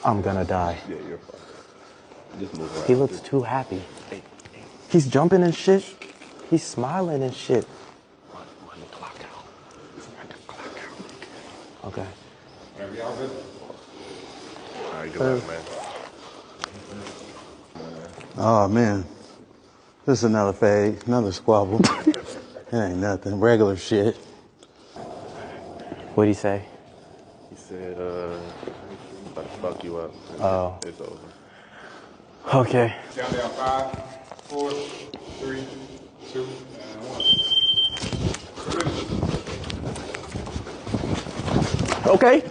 I'm gonna die. Yeah, you're fine. Just move around. He looks too happy. He's jumping and shit. He's smiling and shit. Run the clock out. Run the clock out. Okay. Whenever y'all ready. All right, good luck, man. Oh, man. This is another fade, another squabble. It ain't nothing. Regular shit. What'd he say? He said, about to fuck you up. Oh. It's over. Okay. Count down 5, 4, 3, 2, and 1. Okay.